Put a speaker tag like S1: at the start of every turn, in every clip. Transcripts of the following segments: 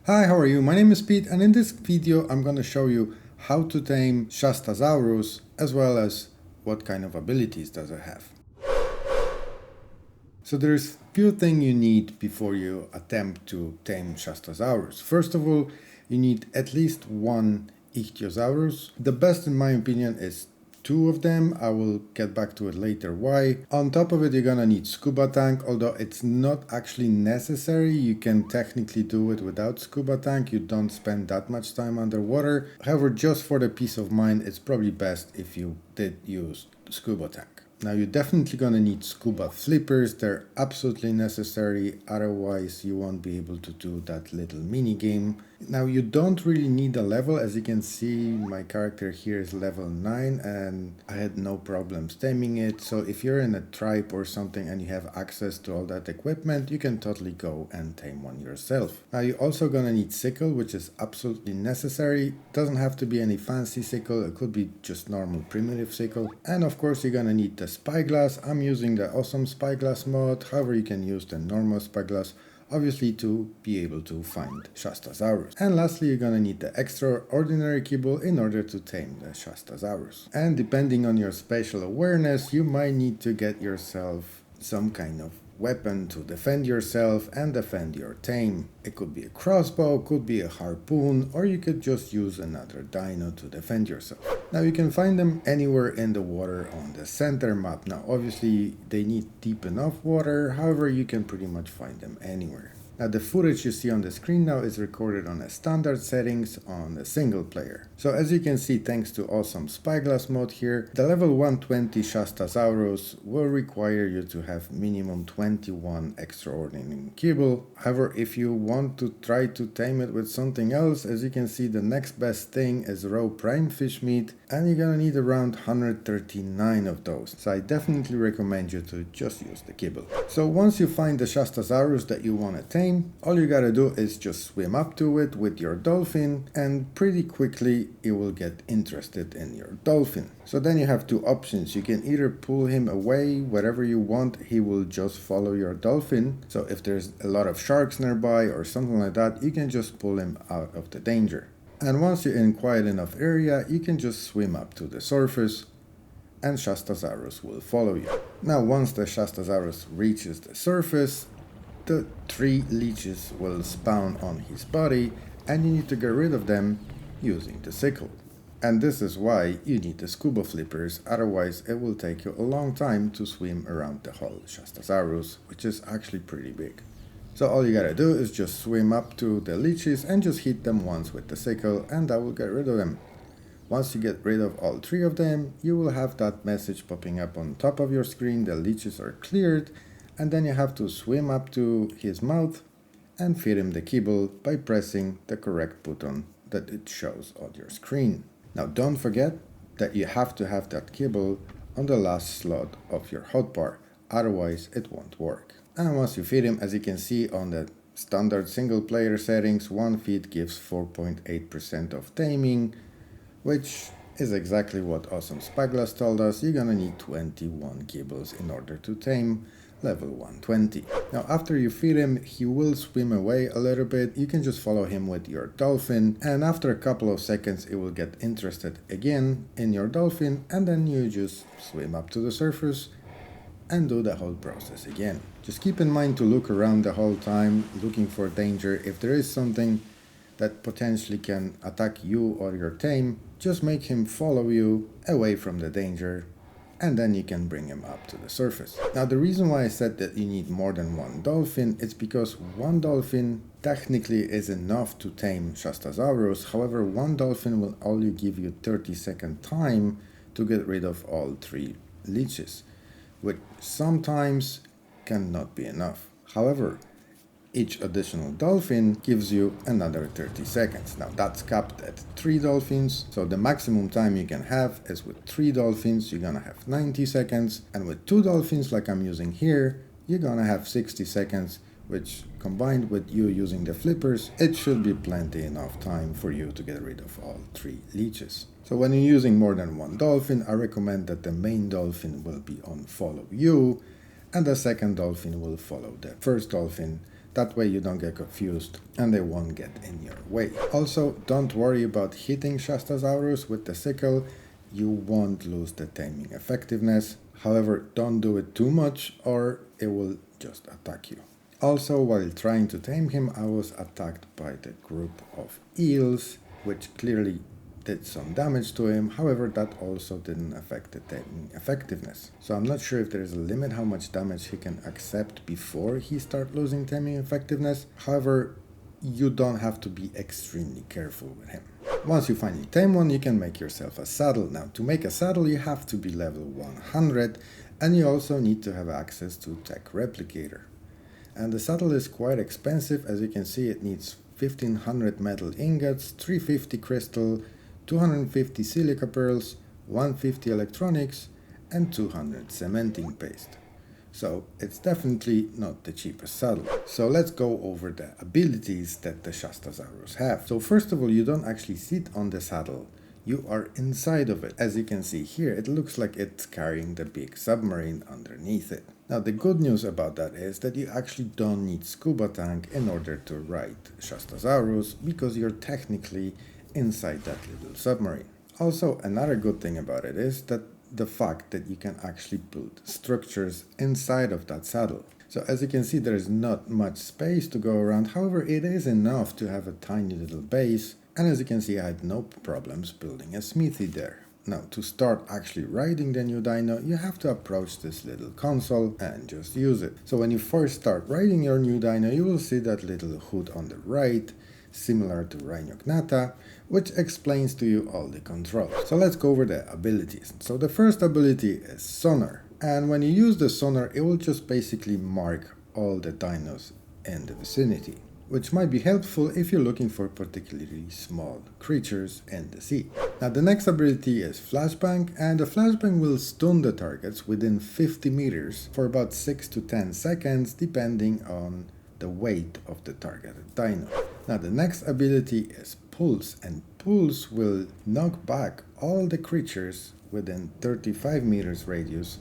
S1: Hi, how are you? My name is Pete, and in this video I'm going to show you how to tame Shastasaurus as well as what kind of abilities does it have. So there's few things you need before you attempt to tame Shastasaurus. First of all, you need at least one Ichthyosaurus. The best in my opinion is two of them. I will get back to it later why. On top of it, you're gonna need scuba tank, although it's not actually necessary. You can technically do it without scuba tank. You don't spend that much time underwater. However, just for the peace of mind, it's probably best if you did use scuba tank. Now you're definitely gonna need scuba flippers. They're absolutely necessary, otherwise you won't be able to do that little mini game. Now you don't really need a level. As you can see, my character here is level 9 and I had no problems taming it. So if you're in a tribe or something and you have access to all that equipment, you can totally go and tame one yourself. Now you're also gonna need sickle, which is absolutely necessary. Doesn't have to be any fancy sickle, it could be just normal primitive sickle. And of course you're gonna need the spyglass. I'm using the awesome spyglass mod, however you can use the normal spyglass, obviously to be able to find Shastasaurus. And lastly, you're gonna need the extraordinary kibble in order to tame the Shastasaurus. And depending on your spatial awareness, you might need to get yourself some kind of weapon to defend yourself and defend your tame. It could be a crossbow, could be a harpoon, or you could just use another dino to defend yourself. Now you can find them anywhere in the water on the center map. Now obviously they need deep enough water, however you can pretty much find them anywhere. Now the footage you see on the screen now is recorded on a standard settings on the single player. So as you can see, thanks to awesome spyglass mode here, the level 120 Shastasaurus will require you to have minimum 21 extraordinary kibble. However, if you want to try to tame it with something else, as you can see, the next best thing is raw prime fish meat, and you're gonna need around 139 of those. So I definitely recommend you to just use the kibble. So once you find the Shastasaurus that you want to tame, all you gotta do is just swim up to it with your dolphin, and pretty quickly you will get interested in your dolphin. So then you have two options. You can either pull him away wherever you want, he will just follow your dolphin. So if there's a lot of sharks nearby or something like that, you can just pull him out of the danger. And once you're in quiet enough area, you can just swim up to the surface and Shastasaurus will follow you. Now once the Shastasaurus reaches the surface, the 3 leeches will spawn on his body and you need to get rid of them using the sickle. And this is why you need the scuba flippers, otherwise it will take you a long time to swim around the whole Shastasaurus, which is actually pretty big. So all you gotta do is just swim up to the leeches and just hit them once with the sickle and that will get rid of them. Once you get rid of all 3 of them, you will have that message popping up on top of your screen, the leeches are cleared, and then you have to swim up to his mouth and feed him the kibble by pressing the correct button that it shows on your screen. Now don't forget that you have to have that kibble on the last slot of your hotbar, otherwise it won't work. And once you feed him, as you can see on the standard single player settings, 1 feed gives 4.8% of taming, which is exactly what Awesome Spyglass told us. You're gonna need 21 kibbles in order to tame level 120. Now after you feed him, he will swim away a little bit. You can just follow him with your dolphin, and after a couple of seconds it will get interested again in your dolphin, and then you just swim up to the surface and do the whole process again. Just keep in mind to look around the whole time, looking for danger. If there is something that potentially can attack you or your tame, just make him follow you away from the danger, and then you can bring him up to the surface. Now the reason why I said that you need more than 1 dolphin is because 1 dolphin technically is enough to tame Shastasaurus. However, 1 dolphin will only give you 30-second time to get rid of all 3 leeches, which sometimes cannot be enough. However, each additional dolphin gives you another 30 seconds. Now that's capped at 3 dolphins, so the maximum time you can have is with 3 dolphins, you're gonna have 90 seconds, and with 2 dolphins like I'm using here, you're gonna have 60 seconds, which combined with you using the flippers, it should be plenty enough time for you to get rid of all 3 leeches. So when you're using more than 1 dolphin, I recommend that the main dolphin will be on follow you, and the second dolphin will follow the first dolphin That way you don't get confused and they won't get in your way. Also, don't worry about hitting Shastasaurus with the sickle. You won't lose the taming effectiveness. However, don't do it too much or it will just attack you. Also, while trying to tame him, I was attacked by the group of eels, which clearly did some damage to him. However, that also didn't affect the taming effectiveness. So I'm not sure if there is a limit how much damage he can accept before he starts losing taming effectiveness. However, you don't have to be extremely careful with him. Once you finally tame one, you can make yourself a saddle. Now, to make a saddle, you have to be level 100, and you also need to have access to Tech Replicator. And the saddle is quite expensive. As you can see, it needs 1500 metal ingots, 350 crystal, 250 silica pearls, 150 electronics, and 200 cementing paste. So it's definitely not the cheapest saddle. So let's go over the abilities that the Shastasaurus have. So first of all, you don't actually sit on the saddle. You are inside of it. As you can see here, it looks like it's carrying the big submarine underneath it. Now the good news about that is that you actually don't need scuba tank in order to ride Shastasaurus, because you're technically inside that little submarine. Also, another good thing about it is that the fact that you can actually build structures inside of that saddle. So as you can see, there is not much space to go around. However, it is enough to have a tiny little base. And as you can see, I had no problems building a smithy there. Now, to start actually riding the new dino, you have to approach this little console and just use it. So when you first start riding your new dino, you will see that little hood on the right, similar to Rhinognata, which explains to you all the controls. So let's go over the abilities. So the first ability is Sonar. And when you use the sonar, it will just basically mark all the dinos in the vicinity, which might be helpful if you're looking for particularly small creatures in the sea. Now the next ability is Flashbang, and the Flashbang will stun the targets within 50 meters for about 6 to 10 seconds depending on the weight of the targeted dino. Now the next ability is Pulse, and Pulse will knock back all the creatures within 35 meters radius.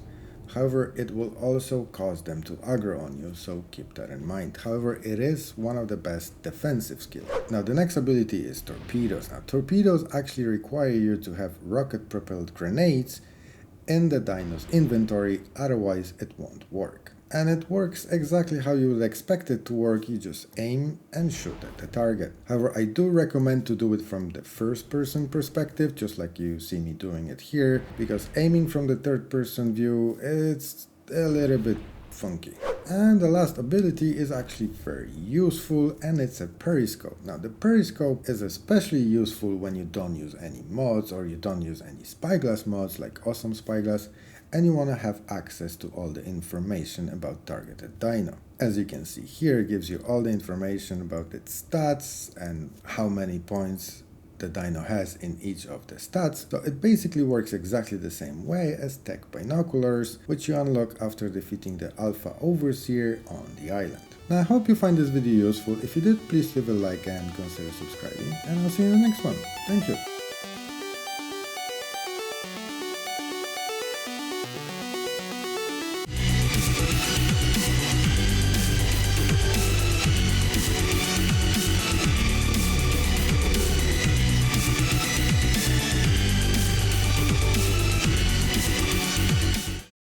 S1: However, it will also cause them to aggro on you, so keep that in mind. However, it is one of the best defensive skills. Now, the next ability is Torpedoes. Now, Torpedoes actually require you to have rocket-propelled grenades in the dino's inventory, otherwise it won't work. And it works exactly how you would expect it to work. You just aim and shoot at the target. However, I do recommend to do it from the first person perspective, just like you see me doing it here, because aiming from the third person view, it's a little bit funky. And the last ability is actually very useful, and it's a periscope. Now the periscope is especially useful when you don't use any mods or you don't use any spyglass mods like Awesome Spyglass, and you want to have access to all the information about targeted dino. As you can see here, it gives you all the information about its stats and how many points the dino has in each of the stats. So it basically works exactly the same way as Tech Binoculars, which you unlock after defeating the Alpha Overseer on the island. Now I hope you find this video useful. If you did, please leave a like and consider subscribing, and I'll see you in the next one. Thank you.